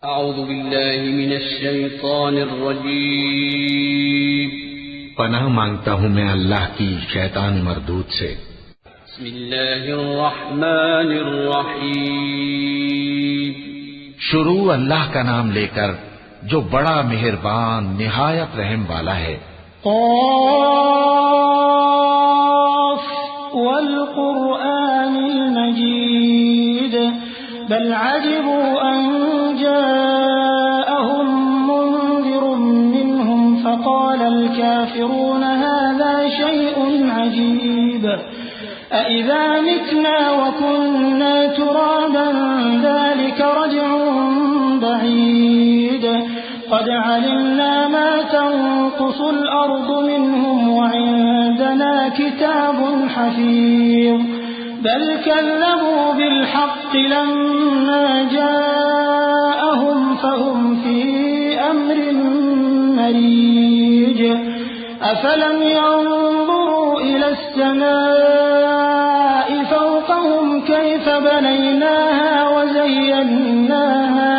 अऊज़ु बिल्लाहि मिनश शैतानिर रजीम। पनाह मांगता हूँ मैं अल्लाह की शैतान मरदूद से। बिस्मिल्लाहिर रहमानिर रहीम। शुरू अल्लाह का नाम लेकर जो बड़ा मेहरबान निहायत रहम वाला है। क़ाफ़ वल क़ुरआनिल मजीद बल अजिबू अन जाअहुम मुन्ज़िरुम मिनहुम फ़क़ालल काफ़िरून हाज़ा शैउन अजीब अइज़ा मितना व कुन्ना तुराबन ज़ालिका रज्उन बईद क़द अलिमना मा तंक़ुसुल अर्दु मिनहुम व इंदना किताबुन हफ़ीज़ बल कज़्ज़बू बिल हक़्क़ि लम्मा जाअहुम फ़हुम फ़ी अम्रिन मरीज अफ़लम यंज़ुरू इलस समाइ फ़ौक़हुम कैफ़ बनयनाहा वज़य्यन्नाहा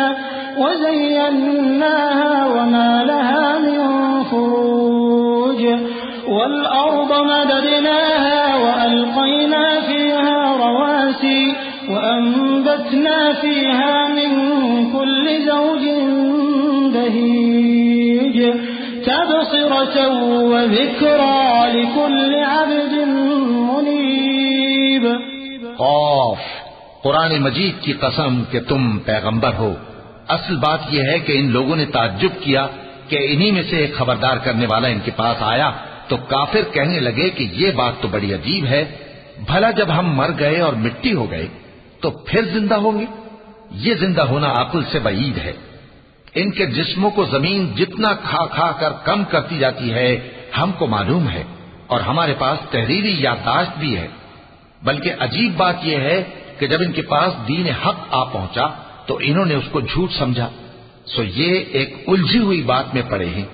वमा लहा मिन फ़ुरूज वल्अर्ض मददनाहा वअल्क़यना फ़ीहा रवासी वअंबतना फ़ीहा मिन कुल्लि ज़ौजिन बहीज तबसिरतन व ज़िक्रा लिकुल्लि अब्दिन मुनीब। क़ाफ़, कुरान मजीद की कसम कि तुम पैगंबर हो। असल बात यह है कि इन लोगों ने ताज्जुब किया कि इन्हीं में से एक खबरदार करने वाला इनके पास आया तो काफिर कहने लगे कि ये बात तो बड़ी अजीब है, भला जब हम मर गए और मिट्टी हो गए तो फिर जिंदा होंगे? ये जिंदा होना अक्ल से बईद है। इनके जिस्मों को जमीन जितना खा खा कर कम करती जाती है हमको मालूम है, और हमारे पास तहरीरी याददाश्त भी है। बल्कि अजीब बात यह है कि जब इनके पास दीन हक आ पहुंचा तो इन्होंने उसको झूठ समझा। सो ये एक उलझी हुई बात में पड़े हैं।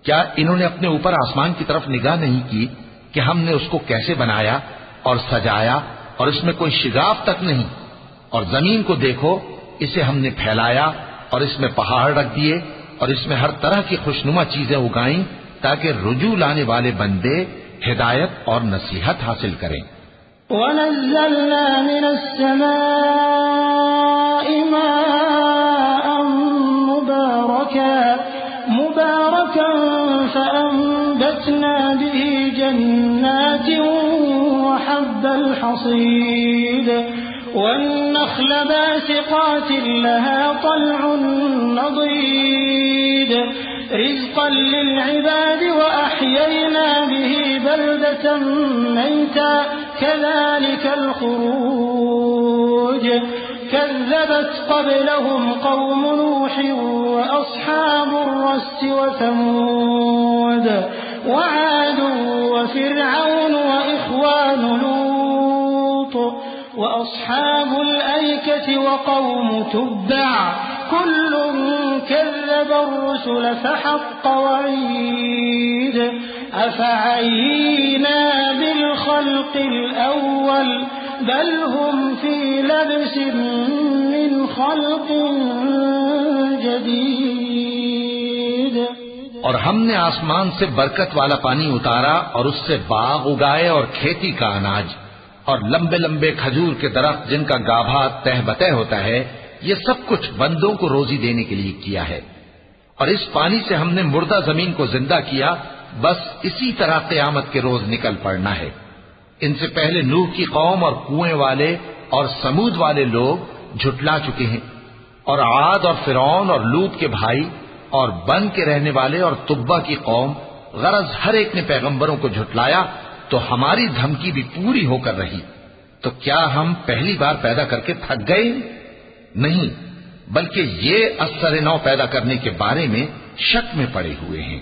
क्या इन्होंने अपने ऊपर आसमान की तरफ निगाह नहीं की कि हमने उसको कैसे बनाया और सजाया और इसमें कोई शिगाफ तक नहीं? और जमीन को देखो, इसे हमने फैलाया और इसमें पहाड़ रख दिए और इसमें हर तरह की खुशनुमा चीजें उगाई ताकि रुजू लाने वाले बंदे हिदायत और नसीहत हासिल करें। वनज़्ज़लना मिनस समाइ माअन मुबारकन फ़अंबतना बिही जन्नातिन व हब्बल हसीद वन्नख़्ल बासिक़ातिन लहा तल्उन नदीद रिज़्क़न लिलइबाद व अह्ययना बिही बलदतन मैता कज़ालिकल ख़ुरूज कज़्ज़बत क़ब्लहुम क़ौमु नूह व अस्हाबुर रस्स व समूद व आद व फ़िरऔन व इख़वानु लूत व अस्हाबुल ऐकति व क़ौमु तुब्बअ कुल्लुन कज़्ज़ब अर्रुसुल फ़हक़्क़ वഈद अफ़अयीना बिलख़ल्क़िल अव्वल बल हुम फ़ी लब्सिन मिन ख़ल्क़िन जदीद। और हमने आसमान से बरकत वाला पानी उतारा और उससे बाग उगाए और खेती का अनाज और लंबे लंबे खजूर के दरख्त जिनका गाभा तह बतह होता है, ये सब कुछ बंदों को रोजी देने के लिए किया है। और इस पानी से हमने मुर्दा जमीन को जिंदा किया। बस इसी तरह क़यामत के रोज निकल पड़ना है। इनसे पहले नूह की कौम और कुएं वाले और समूद वाले लोग झुटला चुके हैं, और आद और फिरौन और लूत के भाई और बन के रहने वाले और तुब्बा की कौम, गरज हर एक ने पैगंबरों को झुटलाया तो हमारी धमकी भी पूरी होकर रही। तो क्या हम पहली बार पैदा करके थक गए? नहीं, बल्कि ये असर नौ पैदा करने के बारे में शक में पड़े हुए हैं।